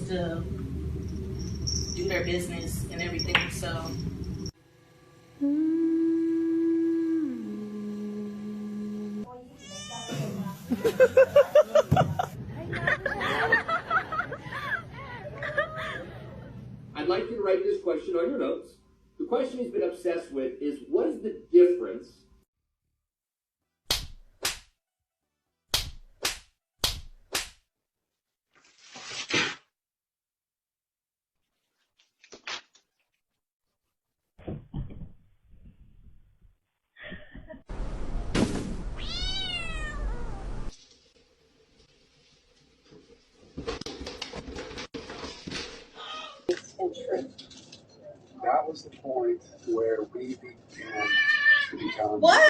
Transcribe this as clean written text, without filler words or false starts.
just to do their business and everything. So. I'd like you to write this question on your notes. The question he's been obsessed with is, what is the difference That was the point where we began to become